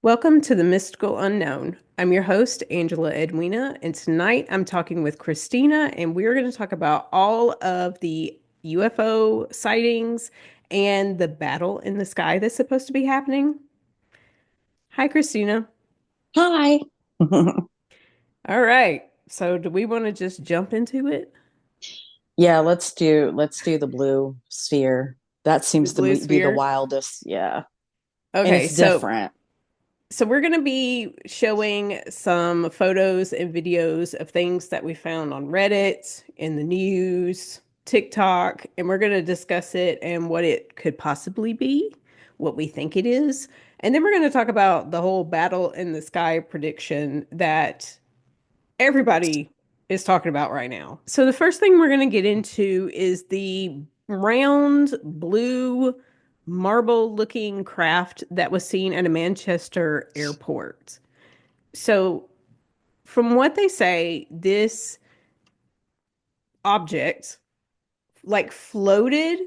Welcome to the Mystical Unknown. I'm your host, Angela Edwina, and tonight I'm talking with Christina, and we're going to talk about all of the UFO sightings and the battle in the sky that's supposed to be happening. Hi, Christina. Hi. All right. So, do we want to just jump into it? Yeah, let's do the blue sphere. That The seems to blue be the sphere. wildest. Yeah. And Okay, it's so different. so we're going to be showing some photos and videos of things that we found on Reddit, in the news, TikTok, and we're going to discuss it and what it could possibly be, what we think it is. And then we're going to talk about the whole battle in the sky prediction that everybody is talking about right now. So the first thing we're going to get into is the round blue marble looking craft that was seen at a Manchester airport. So from what they say, this object like floated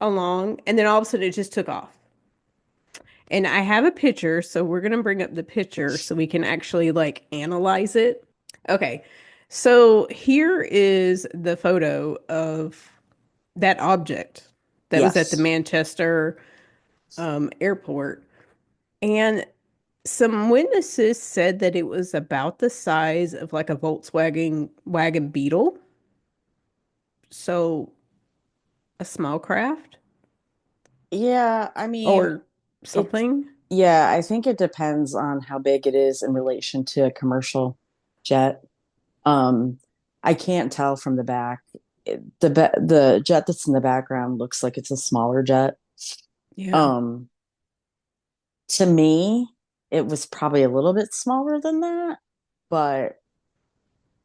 along and then all of a sudden it just took off. And I have a picture, so we're going to bring up the picture so we can actually like analyze it. Okay. So here is the photo of that object that was at the Yes. Manchester airport. And some witnesses said that it was about the size of like a Volkswagen wagon Beetle. So a small craft Yeah, I mean, or it something. yeah, I think it depends on how big it is in relation to a commercial jet. Um, I can't tell from the back. The jet that's in the background looks like it's a smaller jet. Yeah. Um, to me, it was probably a little bit smaller than that, but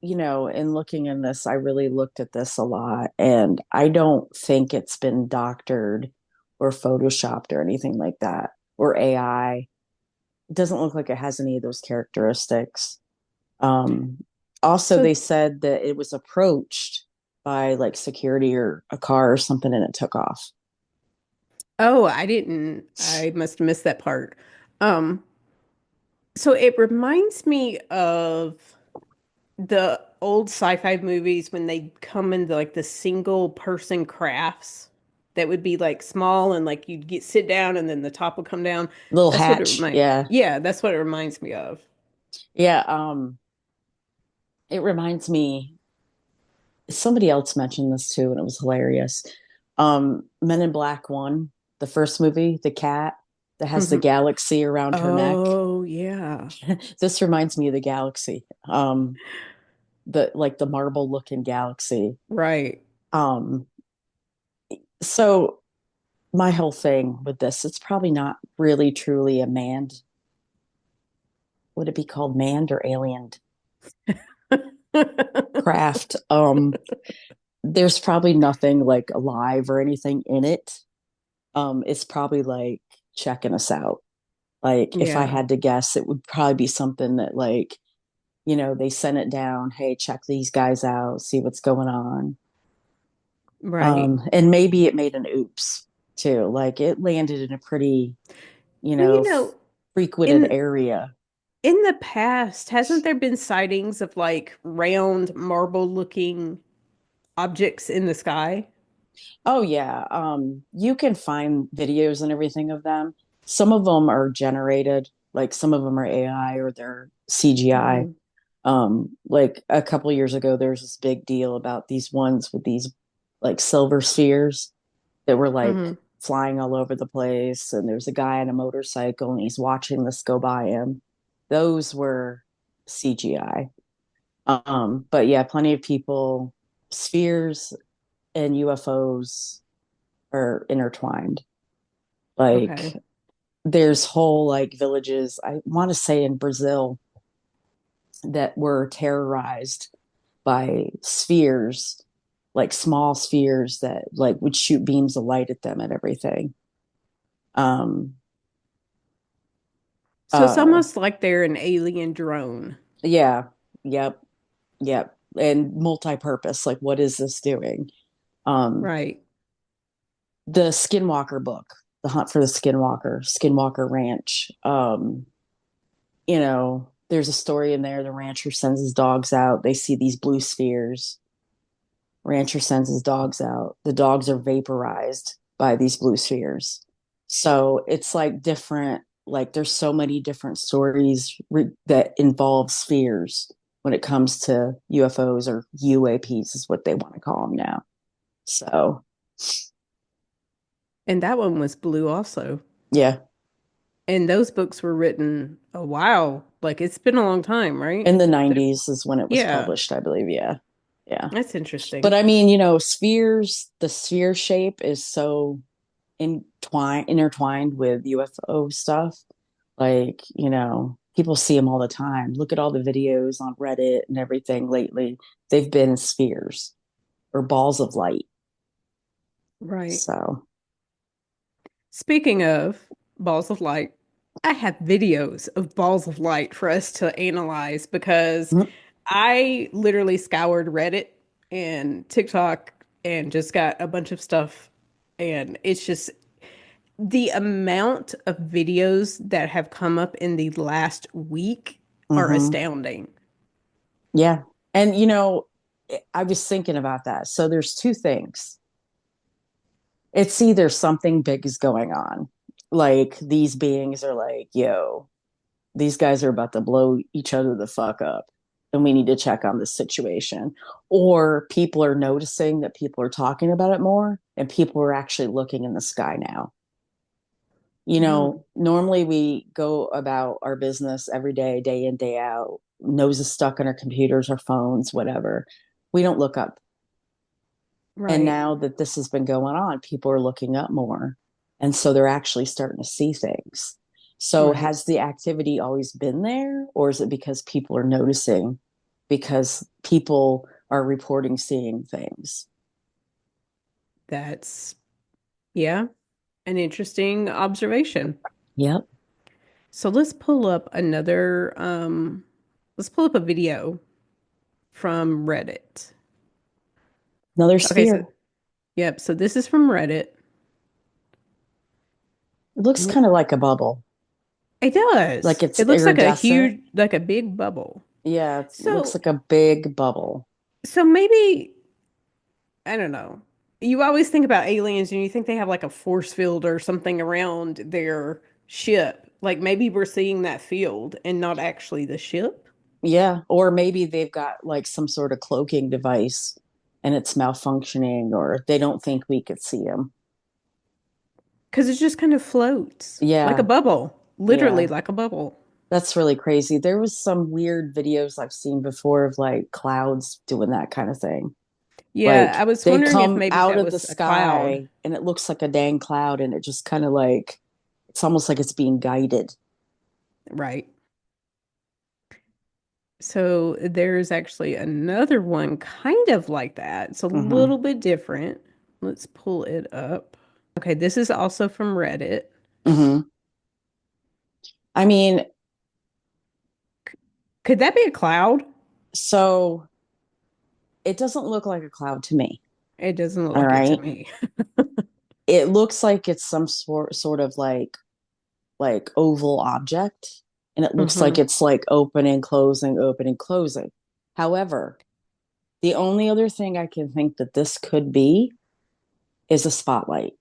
in looking in this, I really looked at this a lot, and I don't think it's been doctored or photoshopped or anything like that, or AI. It doesn't look like it has any of those characteristics. Um, Also, So, they said that it was approached by like security or a car or something, and it took off. oh, I didn't, I must have missed that part. Um, so it reminds me of the old sci-fi movies when they come into like the single person crafts that would be like small and like you'd get sit down and then the top would come down. Little That's what it hatch, reminds. yeah, Yeah, that's what it reminds me of. yeah. It reminds me. Somebody else mentioned this too, and it was hilarious. Men in Black One, the first movie, the cat that has the Mhm. galaxy around her neck. Oh, yeah. This reminds me of the galaxy. The like the marble looking galaxy. Right. Um, so my whole thing with this, it's probably not really truly a manned. Would it be called manned or alien craft? There's probably nothing like alive or anything in it. It's probably like checking us out. Like if I Yeah, had to guess, it would probably be something that like, they sent it down, hey, check these guys out, see what's going on. right. And maybe it made an oops too. Like it landed in a pretty, you Well, know, frequented in area. in the past, hasn't there been sightings of like round marble looking objects in the sky? Oh yeah. You can find videos and everything of them. Some of them are generated, like some of them are AI or they're CGI. Mm, Like a couple years ago, there was this big deal about these ones with these like silver spheres that were like hmm. flying all over the place. And there's a guy on a motorcycle and he's watching this go by him. Those were CGI. But yeah, plenty of people, spheres and UFOs are intertwined. Like Okay. there's whole like villages, I want to say in Brazil, that were terrorized by spheres, like small spheres that like would shoot beams of light at them and everything. Um, So it's uh, almost like they're an alien drone. yeah, yep, yep, and multi-purpose. Like, what is this doing? Um, Right. the Skinwalker book, The Hunt for the Skinwalker, Skinwalker Ranch. there's a story in there. The rancher sends his dogs out. They see these blue spheres. Rancher sends his dogs out. The dogs are vaporized by these blue spheres. So it's like different, like there's so many different stories that involve spheres when it comes to UFOs or UAPs is what they want to call them now. So And that one was blue also. yeah, And those books were written a while. Like it's been a long time, right? in the They're- 90s is when it was yeah, published, I believe. Yeah. Yeah. that's But interesting. I mean, spheres, the sphere shape is so intertwined with UFO stuff. Like, people see them all the time. Look at all the videos on Reddit and everything lately. They've been spheres or balls of light. Right. So, Speaking of balls of light, I have videos of balls of light for us to analyze because mm, I literally scoured Reddit and TikTok and just got a bunch of stuff. And it's just the amount of videos that have come up in the last week are mm-hmm. astounding. Yeah. And, I was thinking about that. So there's two things. It's either something big is going on, like these beings are like, yo, these guys are about to blow each other the fuck up and we need to check on this situation, or people are noticing that people are talking about it more and people are actually looking in the sky now. Mm, Normally we go about our business every day, day in, day out, noses stuck in our computers, our phones, whatever. We don't look up. And right, now that this has been going on, people are looking up more. And so they're actually starting to see things. So right. has the activity always been there, or is it because people are noticing, because people are reporting seeing things? That's, yeah, an interesting observation. Yep. So let's pull up a video from Reddit. Another Okay, so sphere. yep, so this is from Reddit. It looks kind of like a bubble, It like does. it's It looks like a iridescent. huge, like a big bubble. Yeah, it looks So, like a big bubble. so maybe, I don't know. You always think about aliens and you think they have like a force field or something around their ship. Like maybe we're seeing that field and not actually the ship. Yeah, or maybe they've got like some sort of cloaking device and it's malfunctioning, or they don't think we could see them. Because it just kind of floats like a Yeah, bubble, literally yeah. like a bubble. That's really crazy. There was some weird videos I've seen before of like clouds doing that kind of thing. Yeah, I Like was they wondering if come maybe out that of the was a cloud. sky and it looks like a dang cloud and it just kind of like it's almost like it's being guided. Right. So there's actually another one kind of like that. It's a Hmm. little bit different. Let's pull it up. Okay, this is also from Reddit. Hmm. I mean, Could that be a cloud? so it doesn't look like a cloud to me. It doesn't look All like it to right. me. It looks like it's some sort of like oval object, and it looks like Hmm. it's like opening, closing, opening, closing. However, the only other thing I can think that this could be is a spotlight.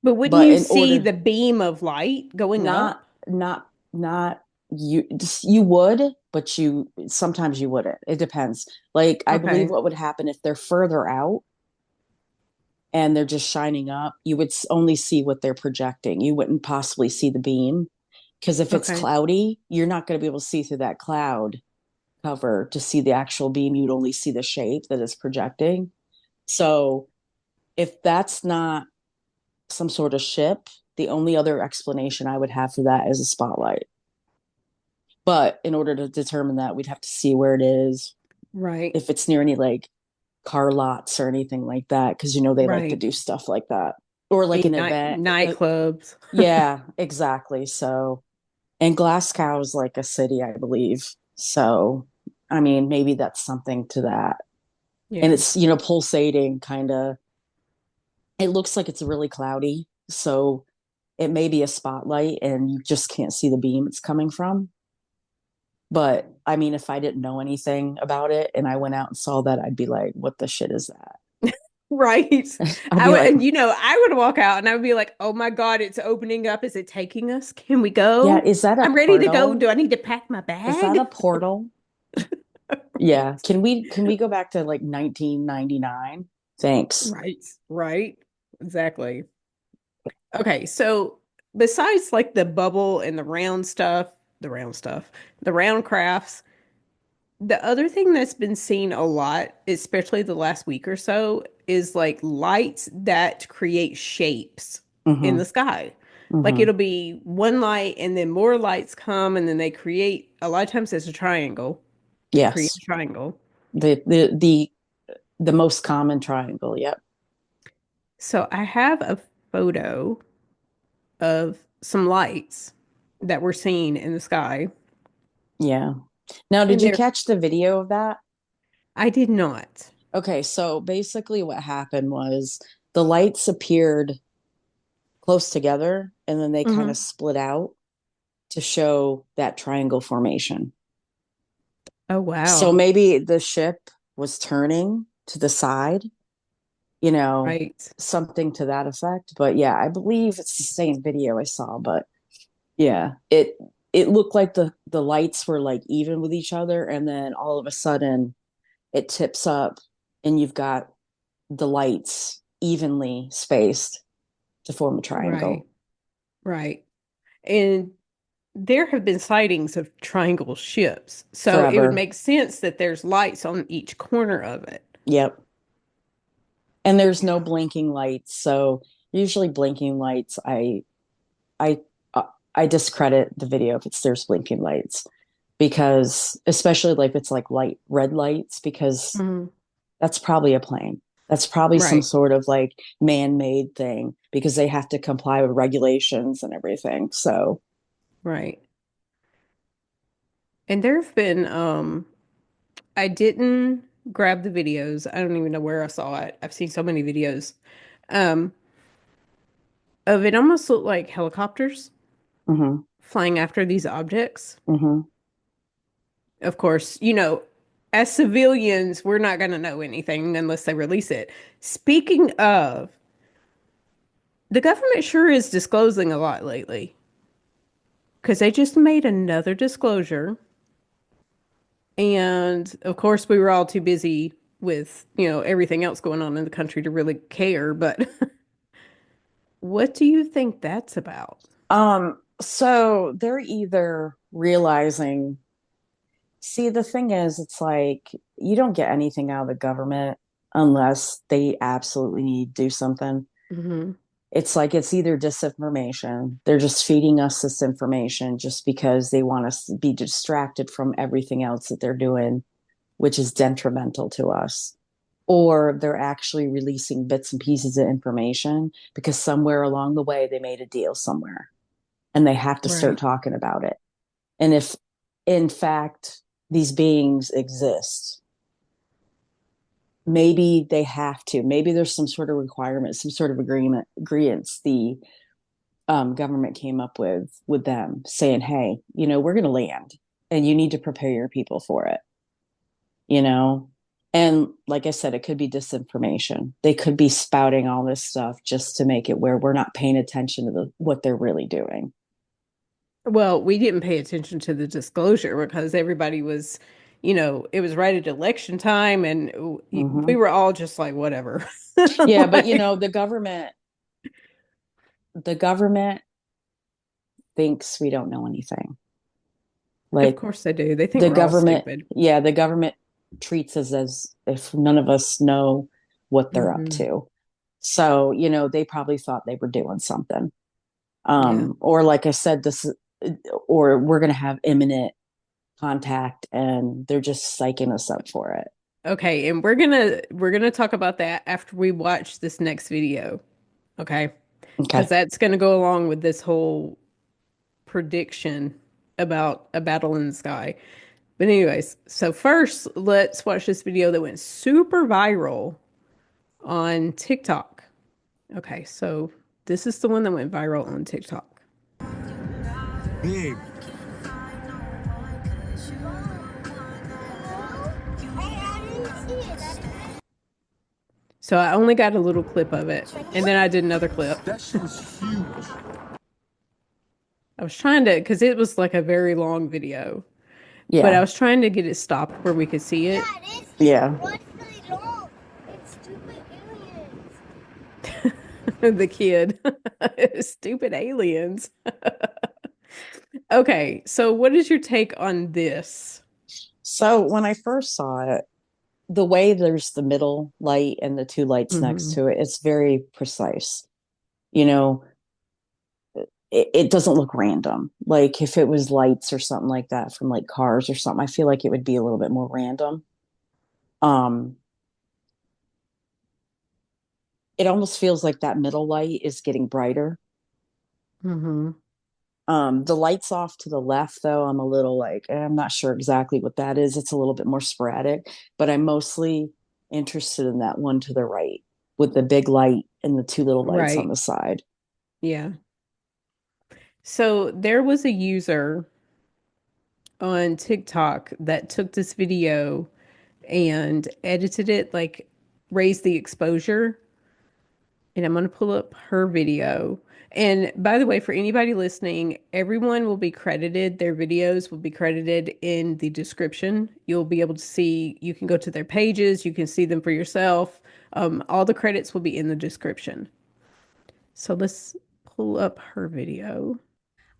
But wouldn't But you in see order the beam of light going not up? not you would, but you sometimes you wouldn't. It depends. Like I believe Okay. what would happen if they're further out and they're just shining up, you would only see what they're projecting. You wouldn't possibly see the beam because if it's Okay. cloudy, you're not going to be able to see through that cloud cover to see the actual beam. You'd only see the shape that it's projecting. So if that's not some sort of ship, the only other explanation I would have for that is a spotlight. But in order to determine that, we'd have to see where it is, Right. if it's near any like car lots or anything like that, because they like to Right. do stuff like that, or like A an event. nightclubs. Yeah, exactly. So, and Glasgow is like a city, I believe. So, I mean, maybe that's something to that. And Yeah. it's pulsating kind of. It looks like it's really cloudy, so it may be a spotlight and you just can't see the beam it's coming from. But I mean, if I didn't know anything about it and I went out and saw that, I'd be like, what the shit is that? Right. I'd I be would, like, and I would walk out and I would be like, "Oh my God, it's opening up. Is it taking us? Can we yeah, go? is that a I'm ready to go. portal? Do I need to pack my Is that a bag?" portal? Yeah. Can we go back to like 1999? Thanks. Right. Right. Exactly. Okay, so besides like the bubble and the round stuff, the round crafts, the other thing that's been seen a lot, especially the last week or so, is like lights that create shapes in Mm-hmm. the sky. Like Mm-hmm. it'll be one light and then more lights come and then they create, a lot of times it's a triangle. They create Yes. a triangle. The most common triangle. Yep. So I have a photo of some lights that we're seeing in the sky. Yeah. Now, did And you they're, catch the video of that? I did not. Okay, so basically what happened was the lights appeared close together and then they kind of Hmm. split out to show that triangle formation. Oh, So wow. maybe the ship was turning to the side, you know, Right. something to that effect. But yeah, I believe it's the same video I saw, but yeah, it looked like the lights were like even with each other and then all of a sudden it tips up and you've got the lights evenly spaced to form a Right. triangle Right. And there have been sightings of triangle ships. So it would forever. make sense that there's lights on each corner of it. Yep. And there's no Yeah. blinking lights. So usually blinking lights, I uh, I discredit the video if it's there's blinking lights because especially like it's like light red lights because Mhm. that's probably a plane. That's probably some Right. sort of like man-made thing because they have to comply with regulations and everything. So, Right. And there have been I didn't grab the videos. I don't even know where I saw it. I've seen so many videos. Um of it almost looked like helicopters mhm, flying after these objects. mhm. Of course, as civilians, we're not going to know anything unless they release it. Speaking of, the government sure is disclosing a lot lately because they just made another disclosure. And of course, we were all too busy with, everything else going on in the country to really care. But what do you think that's about? So they're either realizing, see, the thing is, it's like you don't get anything out of the government unless they absolutely need to do something. Hmm. It's like it's either disinformation, they're just feeding us this information just because they want us to be distracted from everything else that they're doing, which is detrimental to us. Or they're actually releasing bits and pieces of information because somewhere along the way they made a deal somewhere and they have to start Right. talking about it. And if, in fact, these beings exist, maybe they have to. Maybe there's some sort of requirement, some sort of agreements the government came up with them saying, "Hey, we're going to land, and you need to prepare your people for it." You know, and like I said, it could be disinformation. They could be spouting all this stuff just to make it where we're not paying attention to what they're really doing. Well, we didn't pay attention to the disclosure because everybody was, it was right at election time and we Hmm. were all just like, whatever. Yeah, but Like, the government thinks we don't know anything. of Like course they do. They think the we're all government, stupid. yeah, the government treats us as if none of us know what they're up Hmm. to. So, they probably thought they were doing something. Yeah. Or like I said, or we're going to have imminent contact and they're just psyching us up for it. Okay, and we're gonna talk about that after we watch this next video. Okay? Because Okay. that's gonna go along with this whole prediction about a battle in the sky. But anyways, so first let's watch this video that went super viral on TikTok. Okay, so This is the one that went viral on TikTok. Babe. So I only got a little clip of it, and then I did another clip. That shit was huge. I was trying to, because it was like a very long video, but I Yeah. was trying to get it stopped where we could see it. Yeah. The kid. Stupid aliens. Okay, so what is your take on this? So when I first saw it, the way there's the middle light and the two lights next Hmm. to it, it's very precise. You know, it doesn't look random. Like if it was lights or something like that from like cars or something, I feel like it would be a little bit more random. Um, it almost feels like that middle light is getting brighter. Hmm. The lights off to the left, though, I'm a little like, I'm not sure exactly what that is. It's a little bit more sporadic, but I'm mostly interested in that one to the right with the big light and the two little lights on Right. the side. Yeah. So there was a user on TikTok that took this video and edited it, like raised the exposure. And I'm going to pull up her video. And by the way, for anybody listening, everyone will be credited. Their videos will be credited in the description. You'll be able to see, you can go to their pages, you can see them for yourself. All the credits will be in the description. So let's pull up her video.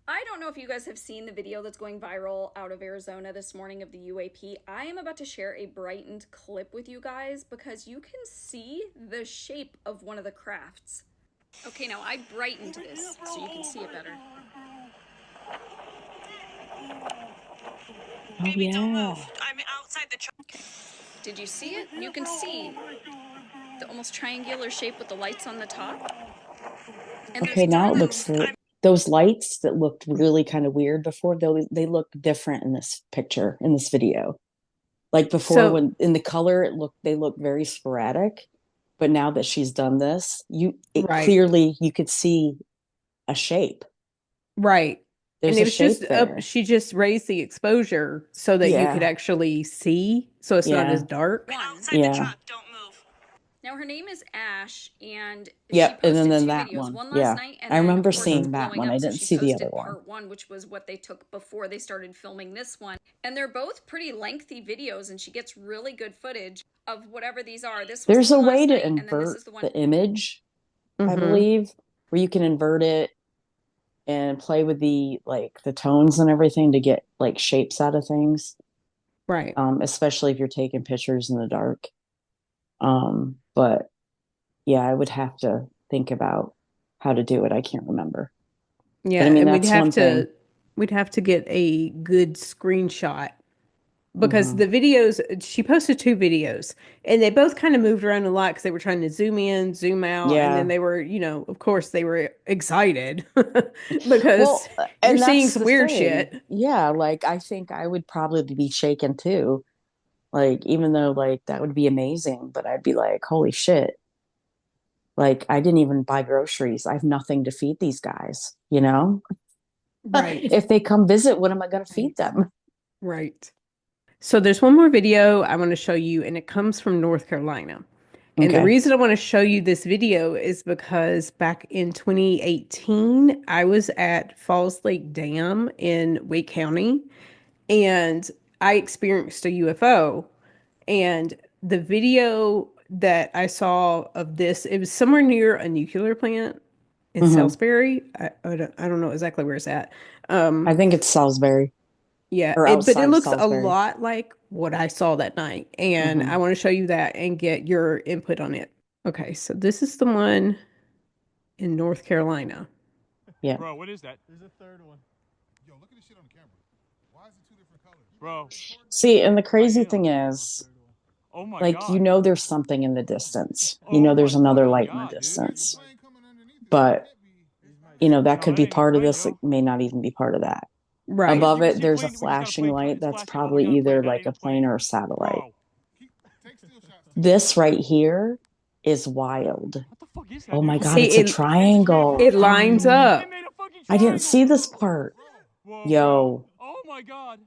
I don't know if you guys have seen the video that's going viral out of Arizona this morning of the UAP. I am about to share a brightened clip with you guys because you can see the shape of one of the crafts. Okay, now I brightened this so you can see it better. Oh, Baby, don't yeah. move. I'm outside the truck. Okay. Did you see it? You can see the almost triangular shape with the lights on the top. And Okay, there's now it dark. looks those lights that looked really kind of weird before, they look different in this picture, in this video. Like before, So, when in the color, they look very sporadic. But now that she's done this, it right, clearly you could see a shape. right. And There's it a was just shape up, there. she just raised the exposure so that you could Yeah. actually see, so it's not as Yeah. dark. I'm outside the Yeah. truck. Don't move. Now her name is Ash, and she Yep. And posted then two that videos. one. One last Yeah. night, and I then of remember course it's seeing that blowing one. up. I So didn't she see the other posted one. part one, which was what they took before they started filming this one. And they're both pretty lengthy videos, and she gets really good footage of whatever these are. This was the There's a one way last to night, and then this invert is the one. the image, I Mm-hmm. believe, where you can invert it and play with the tones and everything to get like shapes out of things. Right. Especially if you're taking pictures in the dark. But yeah, I would have to think about how to do it. I can't remember. But I Yeah, mean, and that's one thing. we'd have to get a good screenshot because Hmm. the videos she posted two videos and they both kind of moved around a lot because they were trying to zoom in, zoom out, and then Yeah. they were, of course they were excited because Well, you're and seeing that's some the weird thing. shit. Yeah, like I think I would probably be shaken too. Like, even though like that would be amazing, but I'd be like, holy shit. Like, I didn't even buy groceries. I have nothing to feed these guys, you know? Right. If they come visit, what am I going to feed Right. them? Right. So there's one more video I want to show you, and it comes from North Carolina. And the Okay. reason I want to show you this video is because back in 2018, I was at Falls Lake Dam in Wake County and I experienced a UFO. And the video that I saw of this, it was somewhere near a nuclear plant in Hmm. Salisbury. I don't know exactly where it's at. I think it's Salisbury Yeah, or but it outside of looks a Salisbury. lot like what I saw that night. And I Hmm. want to show you that and get your input on it. Okay, so this is the one in North Carolina. Yeah. Bro, what is that? There's a third one. Yo, look at this shit on the camera. Why is it two different colors? Bro, See, and the I crazy am. thing is, Oh my like, god. there's something in the distance. Oh my There's another fucking light in the god, dude. There's a distance. plane coming underneath it, so it But, can't be. that No, could that be ain't part of insane, this. It yo. may not even be part of that. Right. Above You can it, see a there's a plane. We just got a flashing plane. light. It's That's flashing. Oh, we probably got a plane. either That like ain't a a plane plane. or a satellite. Bro. Take still shots too. This right here is wild. What the fuck is that, Oh my dude? God, See, it's a it triangle. it lines They up. made a fucking I didn't triangle, see this bro. part. Whoa, Yo. bro. Oh my god.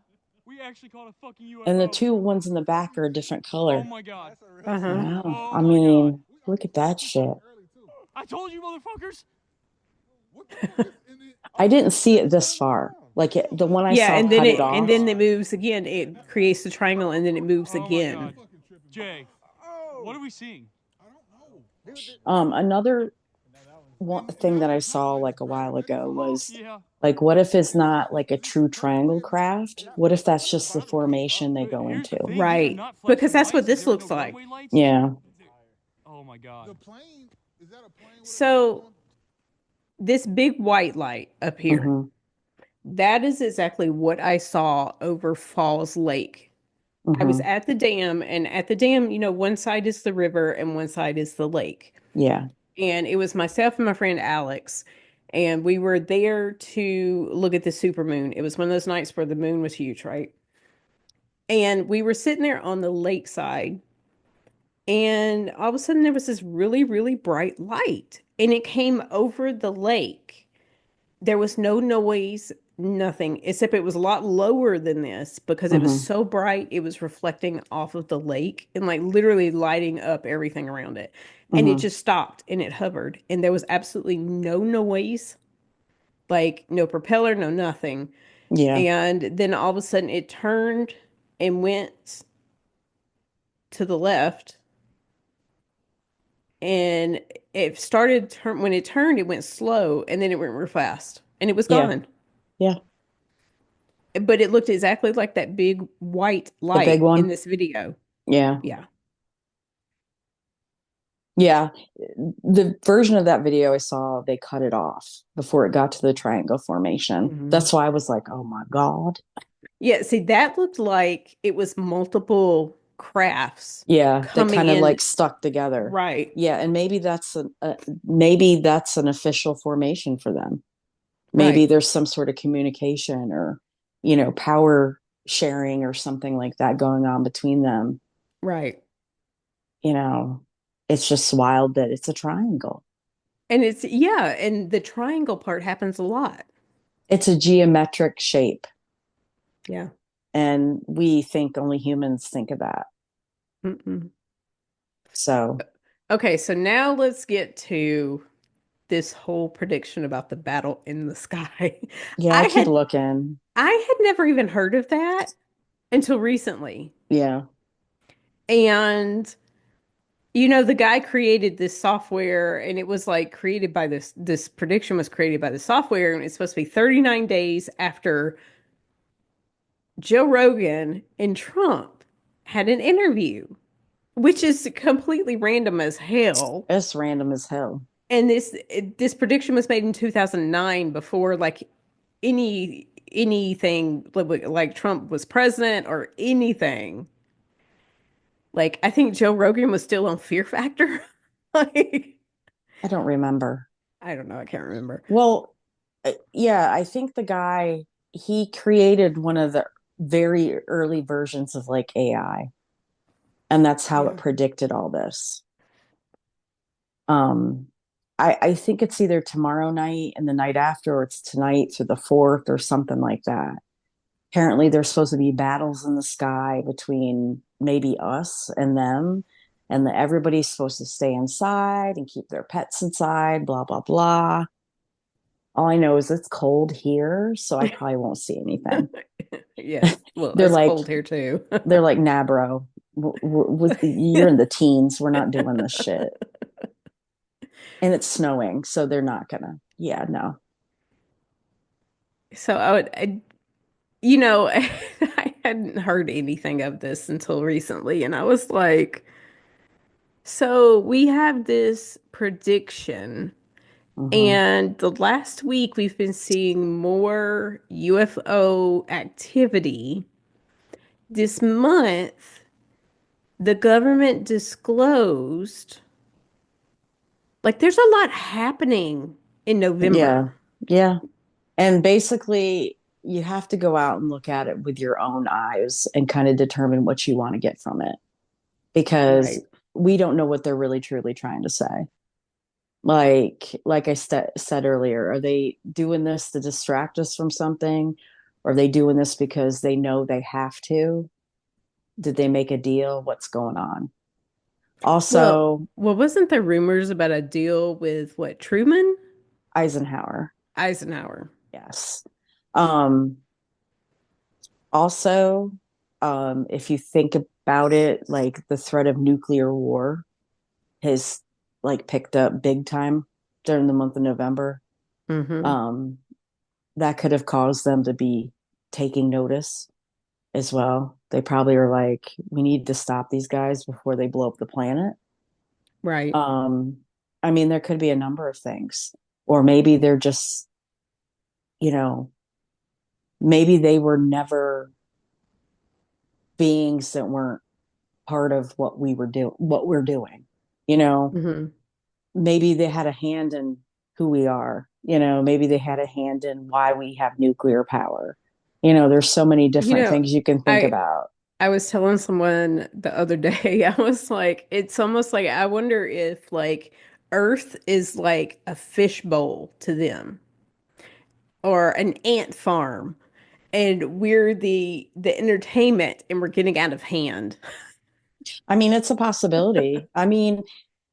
We actually caught a fucking UFO. And the two ones in the back are a different color. Oh my god. Uh-huh. Wow. Oh I my mean, god. look at that shit. I told you, motherfuckers. What the fuck is in it? I didn't see it this far. Like the one I Yeah, saw and then cut it and off. then it moves again. It creates the triangle and then it moves Oh my again. god. Jay, what are we seeing? Another one thing that I saw like a while ago was Yeah. like, what if it's not like a true triangle craft? What if that's just the formation they go Here's the into? thing, these are Right. not Because flashing that's what lights. this There were looks no like. runway lights. Yeah. Oh my god. The plane, is that a plane? with a So plane this big white light up here, Mhm. that is exactly what I saw over Falls Lake. I was Mhm. at the dam, and at the dam, one side is the river and one side is the lake. Yeah. And it was myself and my friend Alex, and we were there to look at the supermoon. It was one of those nights where the moon was huge, right? And we were sitting there on the lakeside, and all of a sudden there was this really, really bright light, and it came over the lake. There was no noise, nothing, except it was a lot lower than this because it was Mhm. so bright. It was reflecting off of the lake and like literally lighting up everything around it. And it Mhm. just stopped and it hovered, and there was absolutely no noise, like no propeller, no nothing. Yeah. And then all of a sudden it turned and went to the left, and it started turn when it turned, it went slow, and then it went real fast and it was Yeah. gone. Yeah. But it looked exactly like that big white The big light in one. this video. Yeah. Yeah. Yeah. The version of that video I saw, they cut it off before it got to the triangle formation. Mhm. That's why I was like, oh my God. Yeah, see, that looked like it was multiple crafts Yeah, that coming kind of in. like stuck together. Right. Yeah, and maybe that's maybe that's an official formation for them. Maybe Right. there's some sort of communication or, power sharing or something like that going on between them. Right. You know, it's just wild that it's a triangle. And and the triangle part happens a lot. It's a geometric shape, Yeah. and we think only humans think of that. Mm-mm. So, Okay, so now let's get to this whole prediction about the battle in the sky. yeah, I I keep had looking. I had never even heard of that until recently. Yeah. And the guy created this software, and it was like created by this prediction was created by the software, and it's supposed to be 39 days after Joe Rogan and Trump had an interview, which is completely random as hell. It's random as hell. And this prediction was made in 2009 before like anything like Trump was president or anything. Like I think Joe Rogan was still on Fear Factor. Like I don't remember. I don't know, I can't remember. Well, yeah, I think the guy, he created one of the very early versions of like AI, and that's how it Yeah. predicted all this. Um, I think it's either tomorrow night and the night after, or it's tonight through the 4th or something like that. Apparently, there's supposed to be battles in the sky between maybe us and them, and that everybody's supposed to stay inside and keep their pets inside, blah, blah, blah. All I know is it's cold here, so I probably won't see anything. Yes. Well, They're it's like, cold here too. they're like, nah, bro, you're in the teens. We're not doing this shit. And it's snowing, so they're not gonna. Yeah, no. So I hadn't heard anything of this until recently, and I was like, so we have this prediction, Mhm. and the last week we've been seeing more UFO activity. This month, the government disclosed like there's a lot happening in Yeah, November. yeah. And basically, you have to go out and look at it with your own eyes and kind of determine what you want to get from it. Because Right. we don't know what they're really truly trying to say. Like I said earlier, are they doing this to distract us from something? Or are they doing this because they know they have to? Did they make a deal? What's going on? Well, Also, well, wasn't there rumors about a deal with what, Truman? Eisenhower. Eisenhower. Yes. Um, also, if you think about it, like the threat of nuclear war has like picked up big time during the month of November. Hmm. Um, that could have caused them to be taking notice as well. They probably are like, we need to stop these guys before they blow up the planet. Right. Um, I mean, there could be a number of things, or maybe they're just, you know, maybe they were never beings that weren't part of what we're doing. You know, Hmm. maybe they had a hand in who we are. You know, maybe they had a hand in why we have nuclear power. You know, there's so many You different know, things you can think I about. I was telling someone the other day, I was like, it's almost like I wonder if like Earth is like a fishbowl to them or an ant farm, and we're the entertainment and we're getting out of hand. I mean, it's a possibility. I mean,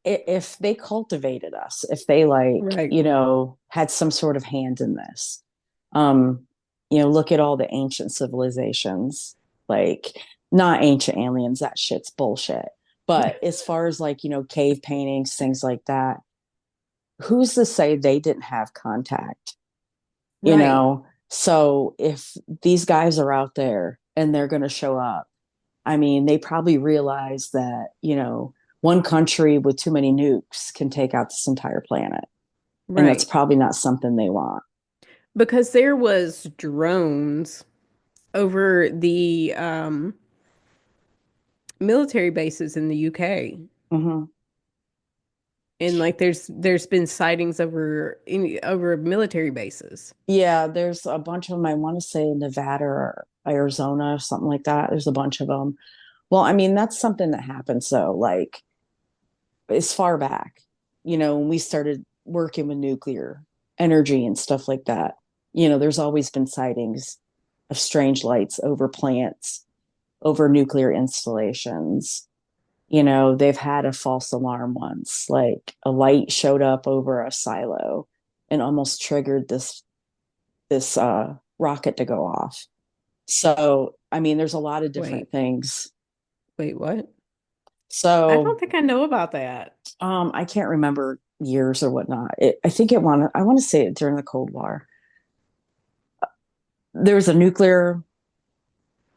if they cultivated us, if they like, Right. you know, had some sort of hand in this, um, you know, look at all the ancient civilizations, like not ancient aliens, that shit's bullshit. But as far as like, you know, cave paintings, things like that, who's to say they didn't have contact, you Right. know? So if these guys are out there and they're going to show up, I mean, they probably realize that, you know, one country with too many nukes can take out this entire planet. And that's Right. probably not something they want. Because there was drones over the military bases in the UK. Mm-hmm. And like there's been sightings over military bases. Yeah, there's a bunch of them. I want to say Nevada or Arizona, something like that. There's a bunch of them. Well, I mean, that's something that happened. So, like, as far back, you know, when we started working with nuclear energy and stuff like that, you know, there's always been sightings of strange lights over plants, over nuclear installations. You know, they've had a false alarm once, like a light showed up over a silo and almost triggered this rocket to go off. So, I mean, there's a lot of different Wait, things. wait, what? I don't So, think I know about that. I can't remember years or whatnot. I want to say it during the Cold War. There was a nuclear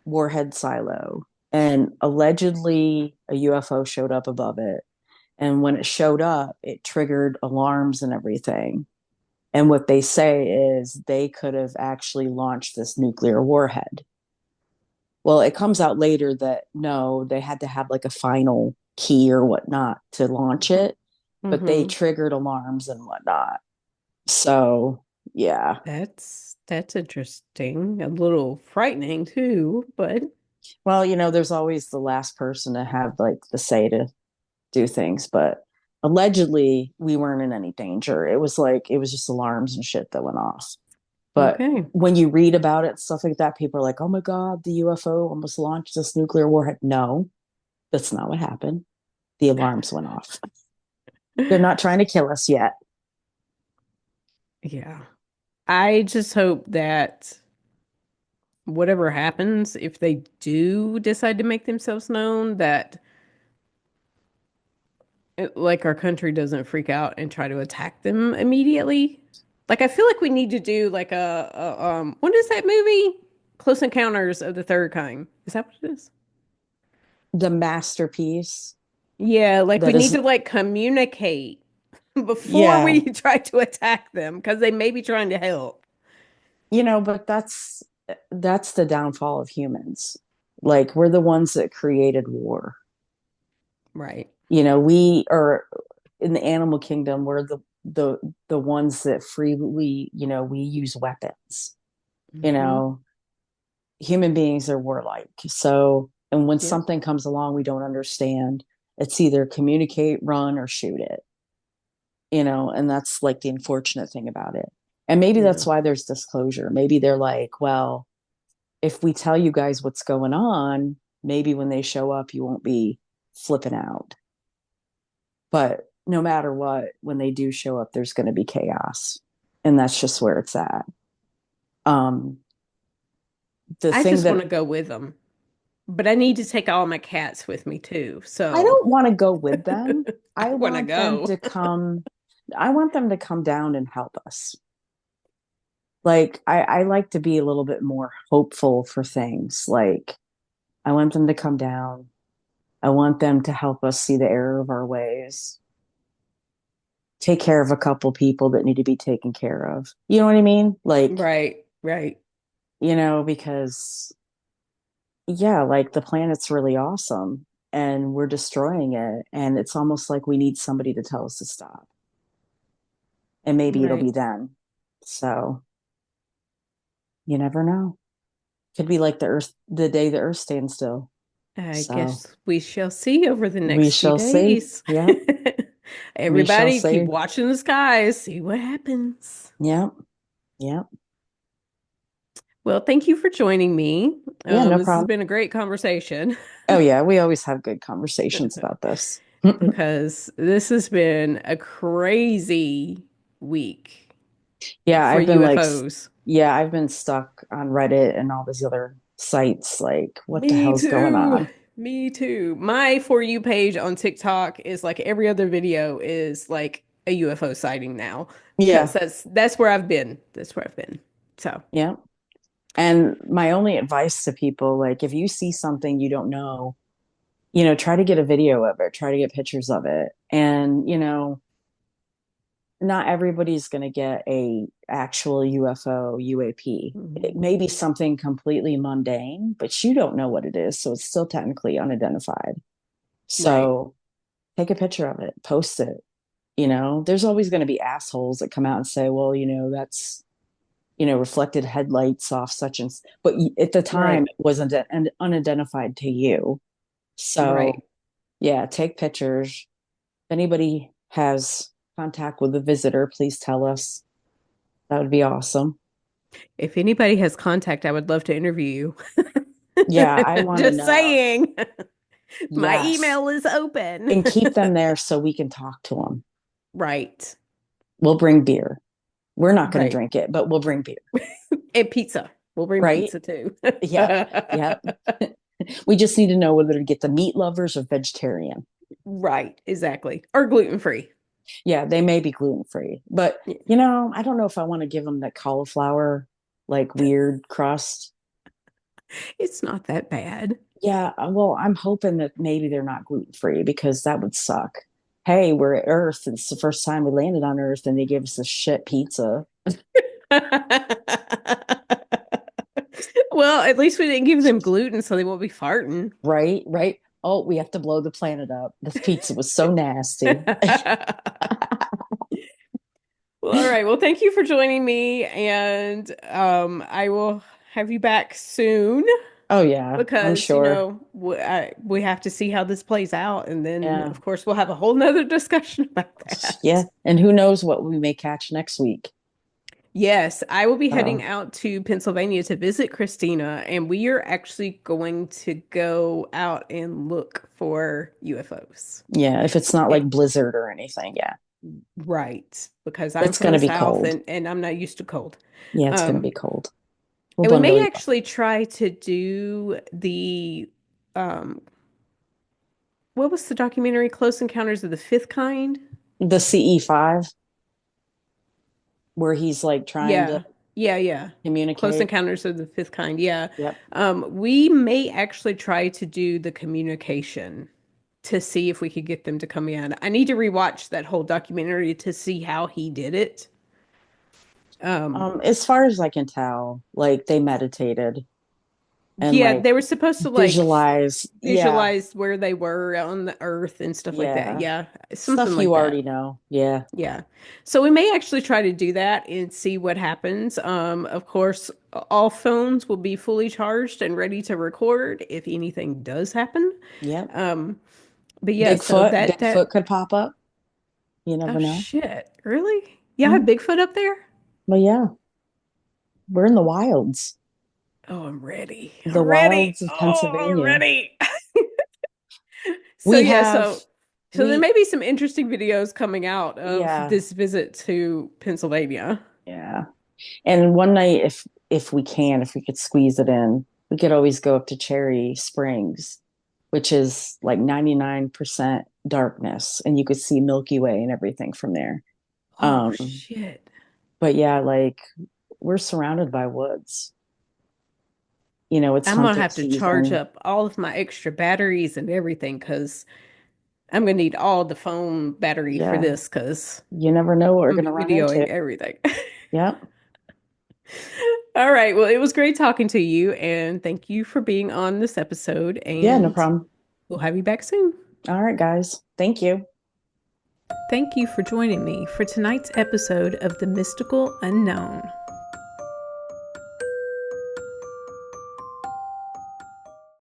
warhead silo, and allegedly a UFO showed up above it. And when it showed up, it triggered alarms and everything. And what they say is they could have actually launched this nuclear warhead. Well, it comes out later that no, they had to have like a final key or whatnot to launch it, but they Mm-hmm. triggered alarms and whatnot. So, yeah. That's interesting. A little frightening too, but Well, you know, there's always the last person to have like the say to do things, but allegedly we weren't in any danger. It was like it was just alarms and shit that went off. But okay. when you read about it, stuff like that, people are like, oh my God, the UFO almost launched this nuclear warhead. No, that's not what happened. The alarms went off. They're not trying to kill us yet. Yeah. I just hope that whatever happens, if they do decide to make themselves known, that like our country doesn't freak out and try to attack them immediately. Like I feel like we need to do like what is that movie? Close Encounters of the Third Kind. Is that what it is? The masterpiece Yeah, like we that need is, to like communicate before we yeah, try to attack them because they may be trying to help. you know, but that's the downfall of humans. Like we're the ones that created war. Right. You know, we are in the animal kingdom, we're the ones that freely, you know, we use weapons. You Hmm. know, human beings are warlike. So, and when Yep. something comes along we don't understand, It's either communicate, run, or shoot it, and that's like the unfortunate thing about it. And maybe Yeah. that's why there's disclosure. Maybe they're like, well, if we tell you guys what's going on, maybe when they show up, you won't be flipping out. But no matter what, when they do show up, there's going to be chaos. And that's just where it's at. Um, the I thing just want that to go with them, but I need to take all my cats with me too. I So don't want to go with them. I I want to want them go. to come. I want them to come down and help us. Like, I like to be a little bit more hopeful for things. Like, I want them to come down. I want them to help us see the error of our ways, take care of a couple people that need to be taken care of. You know what I mean? Like, Right, right, because yeah, like the planet's really awesome and we're destroying it. And it's almost like we need somebody to tell us to stop. And maybe it'll right. be them. So you never know. Could be like the day the earth stands still. I So guess we shall see over the we next few shall see. days. Yep. We shall Everybody keep see. watching the skies, see what happens. Yep. Yep. Well, thank you for joining me. Yeah, no This has problem. been a great conversation Oh yeah, we always have good conversations about this. because this has been a crazy week Yeah, for I've been like, UFOs. yeah, I've been stuck on Reddit and all these other sites. Like, what the Me hell's going too. on? Me too. My For You page on TikTok is like every other video is like a UFO sighting now because Yeah, that's where I've been. That's where I've been. So, yeah. And my only advice to people, like, if you see something you don't know, try to get a video of it, try to get pictures of it. And, not everybody's going to get a actual UFO, UAP. It mhm. may be something completely mundane, but you don't know what it is, so it's still technically unidentified. Right. So take a picture of it, post it. There's always going to be assholes that come out and say, well, that's reflected headlights off such and but at the time Right. it wasn't unidentified to you. Right. So yeah, take pictures. If anybody has contact with a visitor, please tell us. That would be awesome. If anybody has contact, I would love to interview Yeah, I you. want to Just know. saying. My Yes. email is open. And keep them there so we can talk to them. Right. We'll bring beer. We're not going to Right. drink it, but we'll bring beer. And pizza. We'll bring Right? pizza too. Yep. Yep. We just need to know whether to get the meat lovers or vegetarian. Right, exactly. Or gluten free. Yeah, they may be gluten free, but Yeah. I don't know if I want to give them that cauliflower, like weird crust. It's not that bad. Yeah, well, I'm hoping that maybe they're not gluten free because that would suck. Hey, we're at Earth. It's the first time we landed on Earth, and they give us a shit pizza. Well, at least we didn't give them gluten so they won't be farting. Right, right. Oh, we have to blow the planet up. This pizza was so nasty. Well, all right. Well, thank you for joining me, and I will have you back soon Oh yeah, I'm because sure. we have to see how this plays out, and then Yeah, of course we'll have a whole nother discussion about yeah. that. And who knows what we may catch next week. Yes, I will be heading So out to Pennsylvania to visit Christina, and we are actually going to go out and look for UFOs. yeah, if it's not Eh, like blizzard or anything, yeah, right, because I'm it's from gonna the be South cold. and I'm not used to cold. Yeah, it's gonna Um, be cold. We'll and we bundle may you up. actually try to do um, what was the documentary Close Encounters of the Fifth Kind? The CE5, where he's like trying to Yeah, yeah. Close communicate. Encounters of the Fifth Kind. Yeah. Yep. We may actually try to do the communication to see if we could get them to come in. I need to rewatch that whole documentary to see how he did it. Um, As far as I can tell, like they meditated and yeah, like they were supposed to like visualize. Yeah, visualize where they were on the earth and stuff like that. yeah. Yeah, something Stuff like you that. already know. Yeah. Yeah. So we may actually try to do that and see what happens. Of course, all phones will be fully charged and ready to record if anything does happen. Yep. Um, But yeah, so Bigfoot could pop up. You oh never know. shit, really? Yeah, I have Mhm. Bigfoot up there? But yeah, we're in the wilds. Oh, I'm ready. The I'm ready. wilds of Oh, I'm Pennsylvania. ready. So We yeah, have so there we may be some interesting videos coming out of yeah, this visit to Pennsylvania. yeah. And one night if we could squeeze it in, we could always go up to Cherry Springs, which is like 99% darkness, and you could see Milky Way and everything from there. Oh Um, shit. but yeah, like we're surrounded by woods. It's I'm gonna hunting have to charge season. up all of my extra batteries and everything because I'm gonna need all the phone battery for Yeah, this because you never know what we're I'm gonna gonna be run into. videoing everything. Yep. All right. Well, it was great talking to you, and thank you for being on this episode. Yeah, no And problem. we'll have you back soon. All right, guys. Thank you. Thank you for joining me for tonight's episode of The Mystical Unknown.